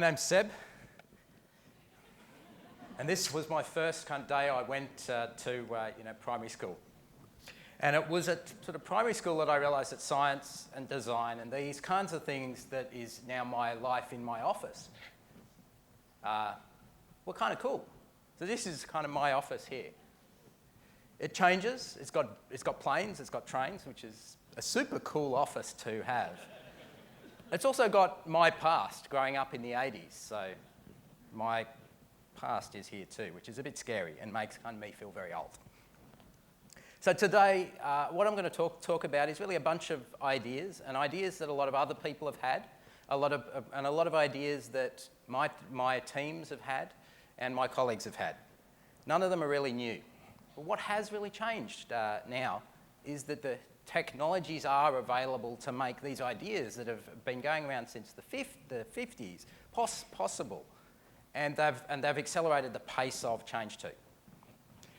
My name's Seb, and this was my first kind of day I went to primary school. And it was at sort of primary school that I realised that science and design and these kinds of things that is now my life in my office were kind of cool. So this is kind of my office here. It changes. It's got planes. It's got trains, which is a super cool office to have. It's also got my past, growing up in the 80s. So my past is here too, which is a bit scary and makes kind of me feel very old. So today, what I'm going to talk about is really a bunch of ideas, and ideas that a lot of other people have had, a lot of ideas that my teams have had, and my colleagues have had. None of them are really new. But what has really changed now is that the technologies are available to make these ideas that have been going around since the 50s possible, and they've accelerated the pace of change too.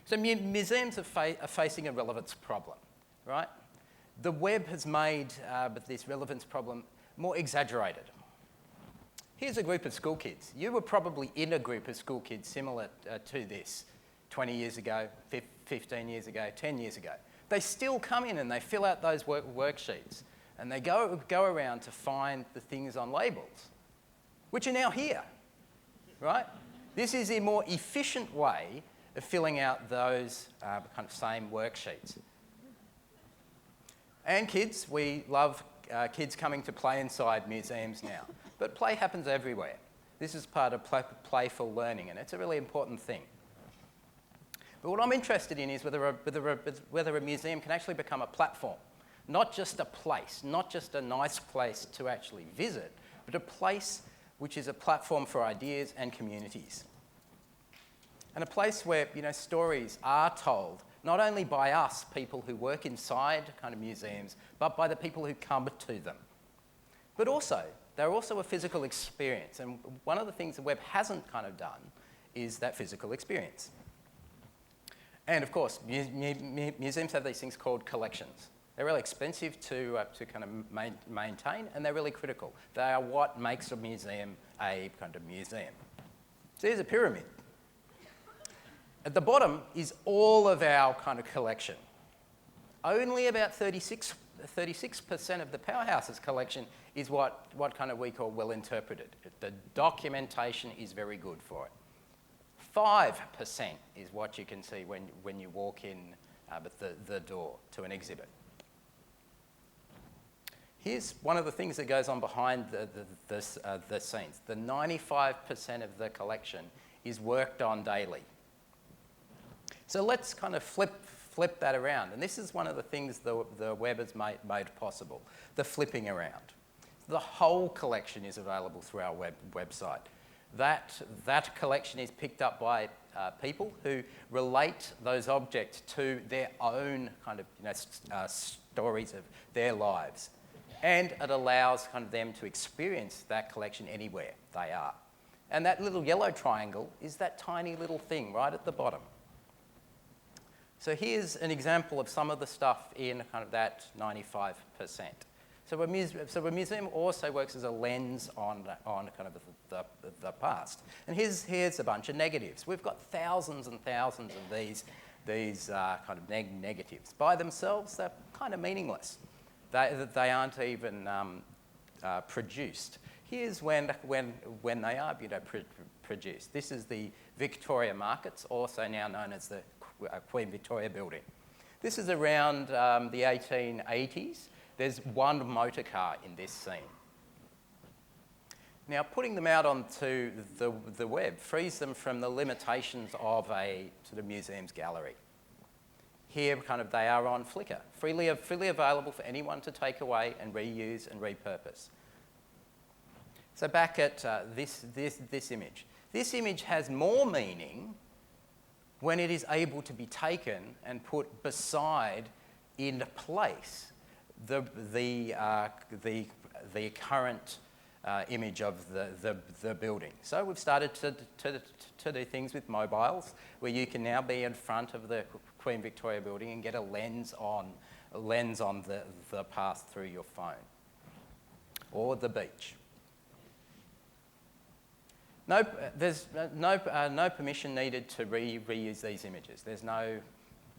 So museums are facing a relevance problem, right? The web has made this relevance problem more exaggerated. Here's a group of school kids. You were probably in a group of school kids similar to this 20 years ago, 15 years ago, 10 years ago. They still come in and they fill out those worksheets, and they go around to find the things on labels, which are now here, right? This is a more efficient way of filling out those kind of same worksheets. And kids, we love kids coming to play inside museums now, but play happens everywhere. This is part of playful learning, and it's a really important thing. But what I'm interested in is whether a museum can actually become a platform, not just a place, not just a nice place to actually visit, but a place which is a platform for ideas and communities. And a place where stories are told, not only by us, people who work inside kind of museums, but by the people who come to them. But also, they're also a physical experience. And one of the things the web hasn't kind of done is that physical experience. And of course, museums have these things called collections. They're really expensive to kind of maintain, and they're really critical. They are what makes a museum a kind of museum. So here's a pyramid. At the bottom is all of our kind of collection. Only about 36% of the Powerhouse's collection is what kind of we call well interpreted. The documentation is very good for it. 5% is what you can see when you walk in the door to an exhibit. Here's one of the things that goes on behind the scenes. The 95% of the collection is worked on daily. So let's kind of flip that around. And this is one of the things the web has made possible, the flipping around. The whole collection is available through our website. That collection is picked up by people who relate those objects to their own kind of stories of their lives. And it allows kind of them to experience that collection anywhere they are. And that little yellow triangle is that tiny little thing right at the bottom. So here's an example of some of the stuff in kind of that 95%. So a museum also works as a lens on kind of the past. And here's a bunch of negatives. We've got thousands and thousands of these kind of negatives. By themselves, they're kind of meaningless. They aren't even produced. Here's when they are produced. This is the Victoria Markets, also now known as the Queen Victoria Building. This is around the 1880s. There's one motor car in this scene. Now, putting them out onto the web frees them from the limitations of a sort of museum's gallery. Here, kind of, they are on Flickr, freely available for anyone to take away and reuse and repurpose. So back at this image. This image has more meaning when it is able to be taken and put beside, in place, the current image of the building. So we've started to do things with mobiles where you can now be in front of the Queen Victoria Building and get a lens on the path through your phone, or the beach. there's no permission needed to reuse these images. There's no,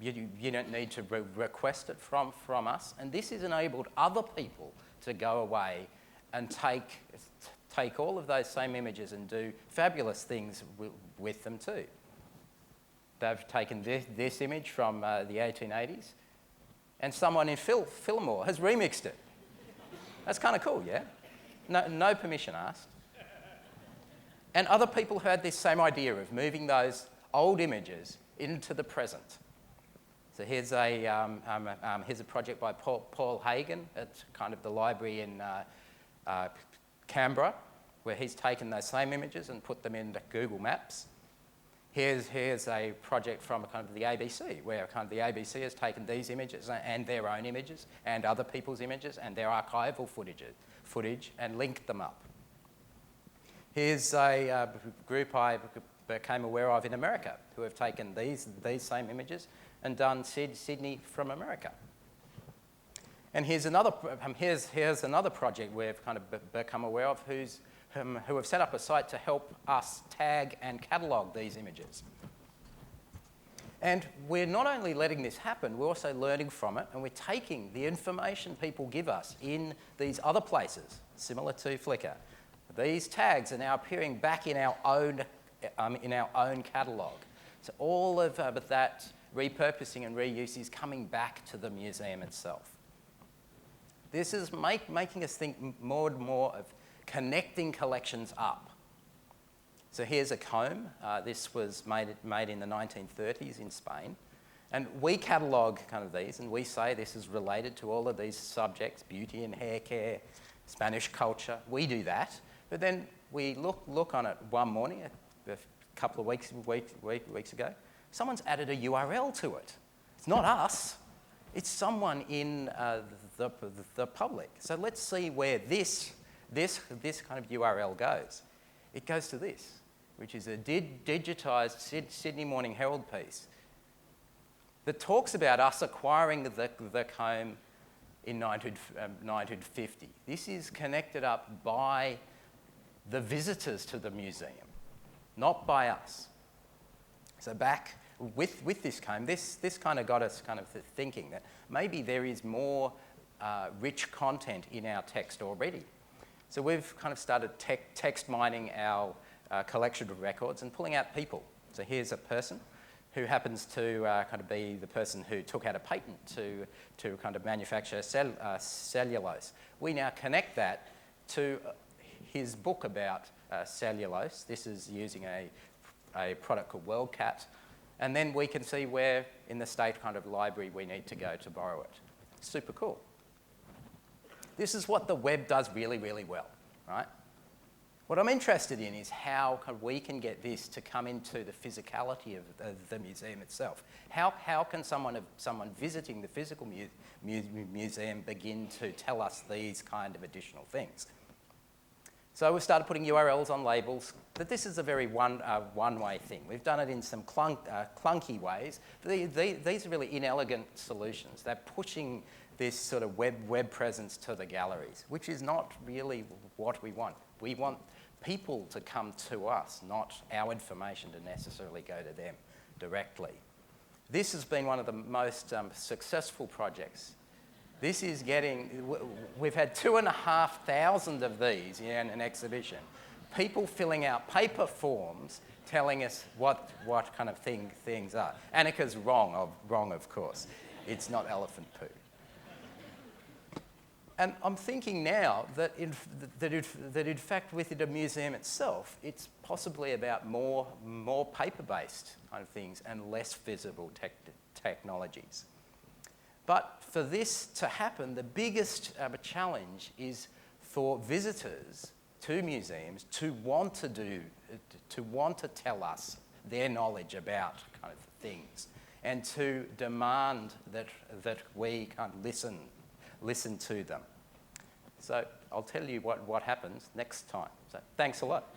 you don't need to request it from us. And this has enabled other people to go away and take all of those same images and do fabulous things with them too. They've taken this image from the 1880s, and someone in Fillmore has remixed it. That's kind of cool, yeah? No permission asked. And other people who had this same idea of moving those old images into the present. So here's a project by Paul Hagen at kind of the library in Canberra, where he's taken those same images and put them into Google Maps. Here's a project from kind of the ABC, where kind of the ABC has taken these images and their own images and other people's images and their archival footage and linked them up. Here's a group I became aware of in America who have taken these same images and done Sydney from America. And here's another project we've kind of become aware of who have set up a site to help us tag and catalogue these images. And we're not only letting this happen, we're also learning from it, and we're taking the information people give us in these other places, similar to Flickr. These tags are now appearing back in our own catalogue. So all of that repurposing and reuse is coming back to the museum itself. This is making us think more and more of connecting collections up. So here's a comb. This was made in the 1930s in Spain. And we catalogue kind of these, and we say this is related to all of these subjects, beauty and hair care, Spanish culture. We do that. But then we look on it one morning, a couple of weeks ago, someone's added a URL to it. It's not us. It's someone in the public. So let's see where this kind of URL goes. It goes to this, which is a digitised Sydney Morning Herald piece that talks about us acquiring the comb in 1950. This is connected up by the visitors to the museum, not by us. So back with this comb, this kind of got us kind of thinking that maybe there is more rich content in our text already. So we've kind of started text mining our collection of records and pulling out people. So here's a person who happens to kind of be the person who took out a patent to kind of manufacture cellulose. We now connect that to his book about cellulose. This is using a product called WorldCat. And then we can see where in the state kind of library we need to go to borrow it. Super cool. This is what the web does really, really well, right? What I'm interested in is how we can get this to come into the physicality of the museum itself. How can someone visiting the physical museum begin to tell us these kind of additional things? So we've started putting URLs on labels, but this is a very one-way thing. We've done it in some clunky ways. These are really inelegant solutions. They're pushing this sort of web presence to the galleries, which is not really what we want. We want people to come to us, not our information to necessarily go to them directly. This has been one of the most successful projects. This is we've had 2,500 of these in an exhibition. People filling out paper forms telling us what kind of things are. Annika's wrong, of course. It's not elephant poo. And I'm thinking now that in fact within the museum itself, it's possibly about more paper-based kind of things and less visible technologies. But for this to happen, the biggest challenge is for visitors to museums to want to tell us their knowledge about kind of things, and to demand that we kind of listen to them. So I'll tell you what happens next time. So thanks a lot.